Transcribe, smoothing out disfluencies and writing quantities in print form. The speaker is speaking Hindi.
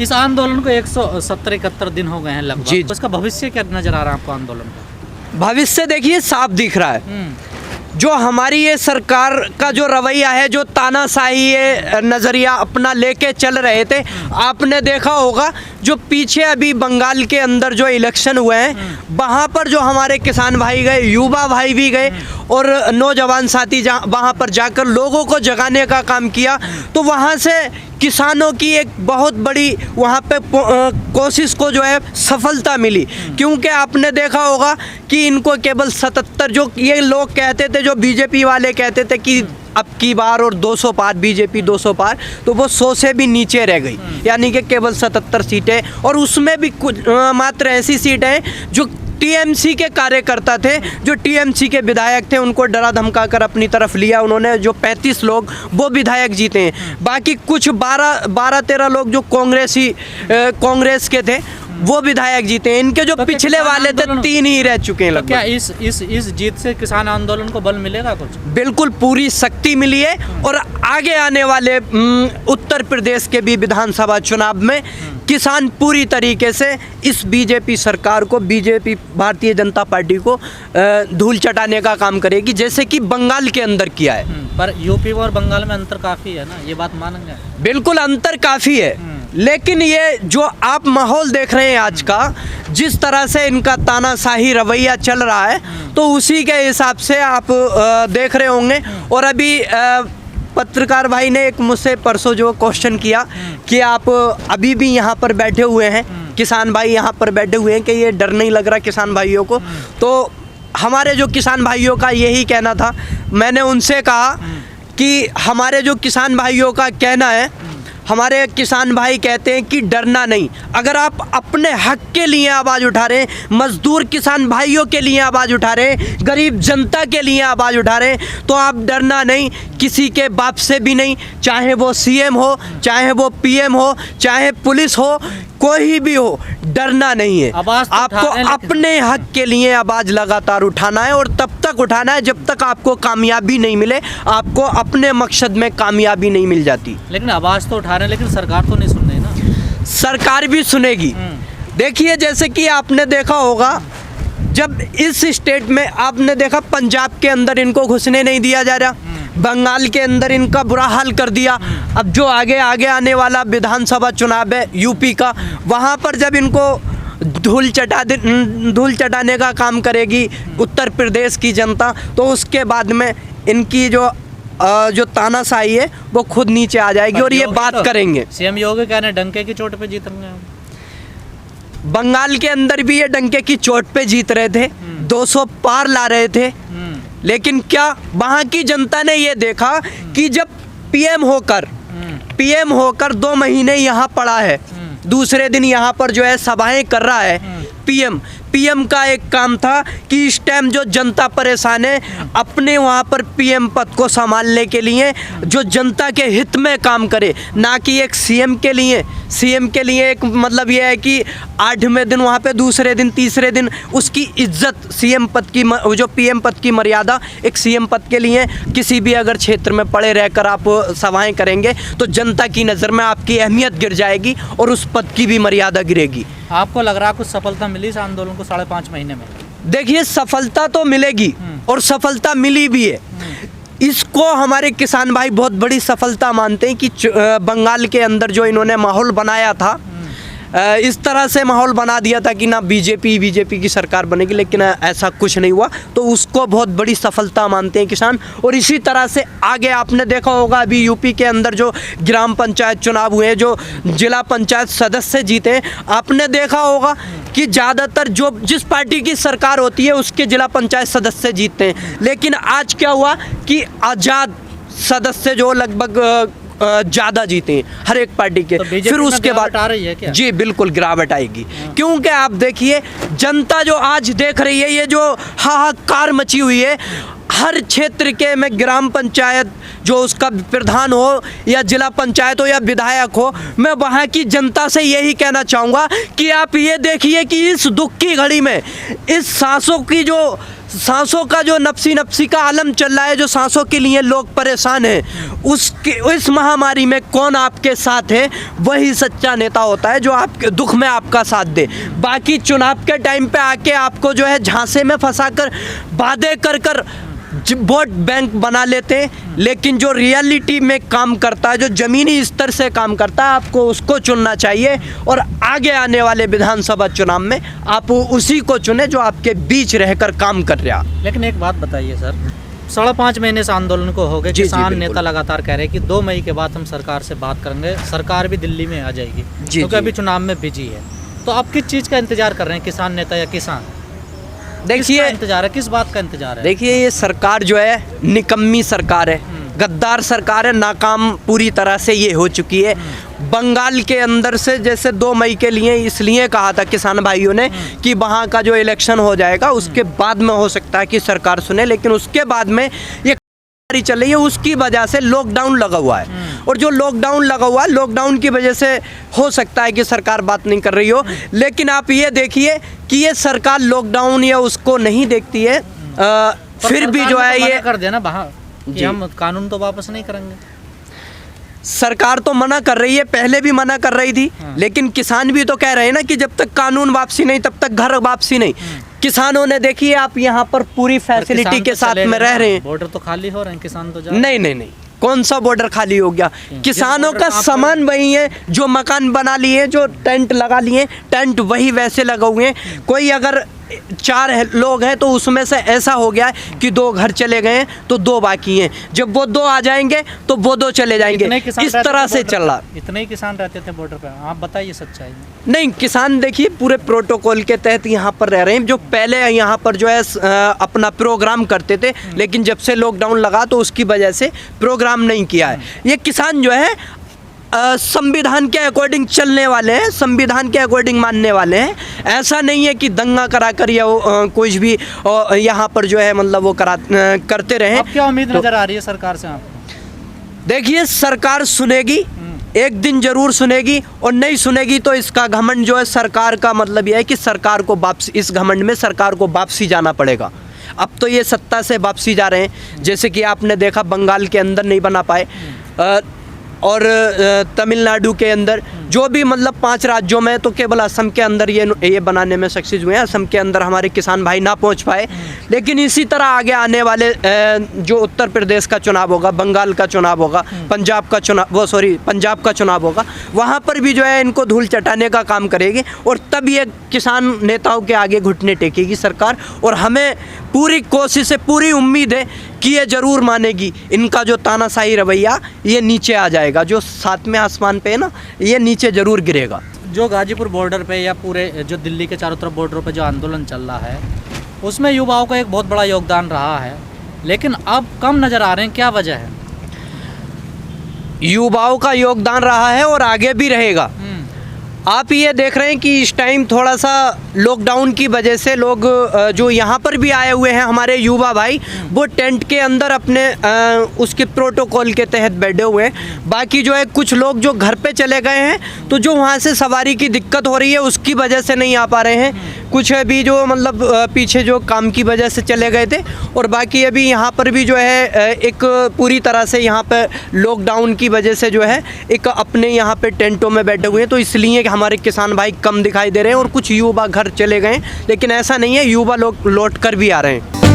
इस आंदोलन को 170-71 दिन हो गए हैं लगभग। जी। उसका भविष्य क्या नजर आ रहा है आपको आंदोलन का? भविष्य देखिए साफ दिख रहा है। जो हमारी ये सरकार का जो रवैया है, जो तानाशाही ये नज़रिया अपना लेके चल रहे थे, आपने देखा होगा जो पीछे अभी बंगाल के अंदर जो इलेक्शन हुए हैं, वहाँ पर जो हमारे किसान भाई गए, युवा भाई भी गए और नौजवान साथी वहाँ पर जाकर लोगों को जगाने का काम किया, तो वहाँ से किसानों की एक बहुत बड़ी वहाँ पे कोशिश को जो है सफलता मिली। क्योंकि आपने देखा होगा कि इनको केवल 77 जो ये लोग कहते थे, जो बीजेपी वाले कहते थे कि अब की बार और 200 पार बीजेपी 200 पार, तो वो 100 से भी नीचे रह गई, यानी कि केवल 77 सीटें, और उसमें भी कुछ मात्र ऐसी सीटें जो टीएमसी के कार्यकर्ता थे, जो टीएमसी के विधायक थे, उनको डरा धमका कर अपनी तरफ लिया उन्होंने। जो 35 लोग वो विधायक जीते हैं, बाकी कुछ 12-13 लोग जो कांग्रेस के थे वो विधायक जीते हैं। इनके जो पिछले वाले थे 3 ही रह चुके हैं लगभग। क्या इस जीत से किसान आंदोलन को बल मिलेगा कुछ? बिल्कुल पूरी शक्ति मिली है, और आगे आने वाले उत्तर प्रदेश के भी विधानसभा चुनाव में किसान पूरी तरीके से इस बीजेपी सरकार को, बीजेपी भारतीय जनता पार्टी को धूल चटाने का काम करेगी, जैसे कि बंगाल के अंदर किया है। पर यूपी और बंगाल में अंतर काफ़ी है ना, ये बात मानेंगे? बिल्कुल अंतर काफ़ी है, लेकिन ये जो आप माहौल देख रहे हैं आज का, जिस तरह से इनका तानाशाही रवैया चल रहा है, तो उसी के हिसाब से आप देख रहे होंगे। और अभी पत्रकार भाई ने एक मुझसे परसों जो क्वेश्चन किया कि आप अभी भी यहाँ पर बैठे हुए हैं, किसान भाई यहाँ पर बैठे हुए हैं, कि ये डर नहीं लग रहा किसान भाइयों को? तो हमारे जो किसान भाइयों का यही कहना था। मैंने उनसे कहा कि हमारे जो किसान भाइयों का कहना है, हमारे किसान भाई कहते हैं कि डरना नहीं। अगर आप अपने हक के लिए आवाज़ उठा रहे हैं, मजदूर किसान भाइयों के लिए आवाज़ उठा रहे हैं, गरीब जनता के लिए आवाज़ उठा रहे हैं, तो आप डरना नहीं, किसी के बाप से भी नहीं, चाहे वो सीएम हो, चाहे वो पीएम हो, चाहे पुलिस हो, कोई भी हो, डरना नहीं है। आपको अपने हक के लिए आवाज़ लगातार उठाना है, और तब तक उठाना है जब तक आपको कामयाबी नहीं मिले, आपको अपने मकसद में कामयाबी नहीं मिल जाती। लेकिन आवाज़ तो उठा रहे हैं, लेकिन सरकार तो नहीं सुन रही ना। सरकार भी सुनेगी। देखिए जैसे कि आपने देखा होगा, जब इस स्टेट में आपने देखा पंजाब के अंदर इनको घुसने नहीं दिया जा रहा, बंगाल के अंदर इनका बुरा हाल कर दिया। अब जो आगे आने वाला विधानसभा चुनाव है यूपी का, वहाँ पर जब इनको धूल चटाने का काम करेगी उत्तर प्रदेश की जनता, तो उसके बाद में इनकी जो तानाशाही है वो खुद नीचे आ जाएगी, और ये बात करेंगे। सीएम योगी कहने डंके की चोट पे जीतेंगे। बंगाल के अंदर भी ये डंके की चोट पे जीत रहे थे, 200 पार ला रहे थे, लेकिन क्या वहाँ की जनता ने ये देखा कि जब पीएम होकर 2 महीने यहाँ पड़ा है, दूसरे दिन यहाँ पर जो है सभाएं कर रहा है पीएम का एक काम था कि इस टाइम जो जनता परेशान है, अपने वहाँ पर पीएम पद को संभालने के लिए जो जनता के हित में काम करे, ना कि एक सीएम के लिए एक मतलब ये है कि 8वें दिन वहाँ पे, दूसरे दिन, तीसरे दिन उसकी इज्जत, सीएम पद की जो पीएम पद की मर्यादा एक सीएम पद के लिए, किसी भी अगर क्षेत्र में पड़े रहकर आप सभाएं करेंगे तो जनता की नज़र में आपकी अहमियत गिर जाएगी और उस पद की भी मर्यादा गिरेगी। आपको लग रहा कुछ सफलता मिली इस आंदोलन को 5.5 महीने में? देखिए सफलता तो मिलेगी, और सफलता मिली भी है। इसको हमारे किसान भाई बहुत बड़ी सफलता मानते हैं कि बंगाल के अंदर जो इन्होंने माहौल बनाया था, इस तरह से माहौल बना दिया था कि ना बीजेपी की सरकार बनेगी, लेकिन ऐसा कुछ नहीं हुआ, तो उसको बहुत बड़ी सफलता मानते हैं किसान। और इसी तरह से आगे आपने देखा होगा, अभी यूपी के अंदर जो ग्राम पंचायत चुनाव हुए, जो जिला पंचायत सदस्य जीते, आपने देखा होगा कि ज़्यादातर जिस पार्टी की सरकार होती है उसके जिला पंचायत सदस्य जीतते हैं। लेकिन आज क्या हुआ कि आज़ाद सदस्य जो लगभग ज़्यादा जीते हैं हर एक पार्टी के। तो फिर उसके बाद आ रही है क्या? जी बिल्कुल गिरावट आएगी, क्योंकि आप देखिए जनता जो आज देख रही है, ये जो हाहाकार मची हुई है, हर क्षेत्र के में ग्राम पंचायत जो उसका प्रधान हो या जिला पंचायत हो या विधायक हो, मैं वहाँ की जनता से यही कहना चाहूँगा कि आप ये देखिए कि इस दुख की घड़ी में, इस सांसों की जो सांसों का जो नफसी का आलम चल रहा है, जो सांसों के लिए लोग परेशान हैं, उसके इस महामारी में कौन आपके साथ है, वही सच्चा नेता होता है जो आपके दुख में आपका साथ दे। बाकी चुनाव के टाइम पे आके आपको जो है झांसे में फंसाकर वादे कर वोट बैंक बना लेते हैं, लेकिन जो रियलिटी में काम करता है, जो ज़मीनी स्तर से काम करता है, आपको उसको चुनना चाहिए। और आगे आने वाले विधानसभा चुनाव में आप उसी को चुने जो आपके बीच रहकर काम कर रहा। लेकिन एक बात बताइए सर, 5.5 महीने से आंदोलन को हो गए, किसान नेता लगातार कह रहे हैं कि 2 मई के बाद हम सरकार से बात करेंगे, सरकार भी दिल्ली में आ जाएगी क्योंकि अभी चुनाव में बिजी है। तो आप किस चीज़ का इंतजार कर रहे हैं, किसान नेता या किसान? देखिए इंतजार है, किस बात का इंतजार है? देखिए, ये सरकार जो है निकम्मी सरकार है, गद्दार सरकार है, नाकाम पूरी तरह से ये हो चुकी है। बंगाल के अंदर से जैसे 2 मई के लिए इसलिए कहा था किसान भाइयों ने कि वहाँ का जो इलेक्शन हो जाएगा उसके बाद में हो सकता है कि सरकार सुने, लेकिन उसके बाद में ये चल रही है, उसकी वजह से लॉकडाउन लगा हुआ है। और जो लॉकडाउन लगा हुआ है, लॉकडाउन की वजह से हो सकता है कि सरकार बात नहीं कर रही हो, लेकिन आप ये देखिए कि ये सरकार लॉकडाउन या उसको नहीं देखती है, फिर भी जो है ये कर देना बाहर कि हम कानून तो वापस नहीं करेंगे। सरकार तो मना कर रही है, पहले भी मना कर रही थी, लेकिन किसान भी तो कह रहे हैं ना कि जब तक कानून वापसी नहीं तब तक घर वापसी नहीं। किसानों ने देखिए, आप यहाँ पर पूरी फैसिलिटी के साथ में रह रहे हैं, बॉर्डर तो खाली हो रहे हैं, किसान तो नहीं, कौन सा बॉर्डर खाली हो गया? किसानों का सामान वही है, जो मकान बना लिए, जो टेंट लगा लिए, टेंट वही वैसे लगे हुए हैं। कोई अगर 4 लोग हैं तो उसमें से ऐसा हो गया है कि 2 घर चले गए हैं तो 2 बाकी हैं, जब वो 2 आ जाएंगे तो वो 2 चले जाएंगे, इस तरह से चल रहा। इतने ही किसान रहते थे बॉर्डर पे, आप बताइए सच्चाई। नहीं, किसान देखिए पूरे प्रोटोकॉल के तहत यहाँ पर रह रहे हैं, जो पहले यहाँ पर जो है अपना प्रोग्राम करते थे, लेकिन जब से लॉकडाउन लगा तो उसकी वजह से प्रोग्राम नहीं किया है। ये किसान जो है संविधान के अकॉर्डिंग चलने वाले हैं, संविधान के अकॉर्डिंग मानने वाले हैं। ऐसा नहीं है कि दंगा करा कर या कुछ भी यहाँ पर जो है मतलब वो करते रहे। अब क्या उम्मीद नजर आ रही है सरकार से आपको? देखिए, सरकार सुनेगी, एक दिन जरूर सुनेगी, और नहीं सुनेगी तो इसका घमंड जो है सरकार का मतलब यह है कि सरकार को वापसी, इस घमंड में सरकार को वापसी जाना पड़ेगा। अब तो ये सत्ता से वापसी जा रहे हैं, जैसे कि आपने देखा बंगाल के अंदर नहीं बना पाए, और तमिलनाडु के अंदर जो भी मतलब 5 राज्यों में, तो केवल असम के अंदर ये बनाने में सक्सेस हुए हैं। असम के अंदर हमारे किसान भाई ना पहुंच पाए, लेकिन इसी तरह आगे आने वाले जो उत्तर प्रदेश का चुनाव होगा, बंगाल का चुनाव होगा, पंजाब का चुनाव होगा, वहाँ पर भी जो है इनको धूल चटाने का काम करेगी, और तब ये किसान नेताओं के आगे घुटने टेकेगी सरकार। और हमें पूरी कोशिश है, पूरी उम्मीद है कि ये ज़रूर मानेगी। इनका जो तानाशाही रवैया ये नीचे आ जाएगा, जो 7वें आसमान पे है ना, ये नीचे ज़रूर गिरेगा। जो गाजीपुर बॉर्डर पे या पूरे जो दिल्ली के चारों तरफ बॉर्डरों पे जो आंदोलन चल रहा है, उसमें युवाओं का एक बहुत बड़ा योगदान रहा है, लेकिन अब कम नज़र आ रहे हैं, क्या वजह है? युवाओं का योगदान रहा है और आगे भी रहेगा। आप ये देख रहे हैं कि इस टाइम थोड़ा सा लॉकडाउन की वजह से लोग जो यहाँ पर भी आए हुए हैं हमारे युवा भाई, वो टेंट के अंदर अपने उसके प्रोटोकॉल के तहत बैठे हुए हैं। बाकी जो है कुछ लोग जो घर पे चले गए हैं, तो जो वहाँ से सवारी की दिक्कत हो रही है उसकी वजह से नहीं आ पा रहे हैं। कुछ अभी जो मतलब पीछे जो काम की वजह से चले गए थे, और बाकी अभी यहाँ पर भी जो है एक पूरी तरह से यहाँ पर लॉकडाउन की वजह से जो है एक अपने यहाँ पे टेंटों में बैठे हुए हैं, तो इसलिए हमारे किसान भाई कम दिखाई दे रहे हैं। और कुछ युवा घर चले गए, लेकिन ऐसा नहीं है, युवा लोग लौट कर भी आ रहे हैं।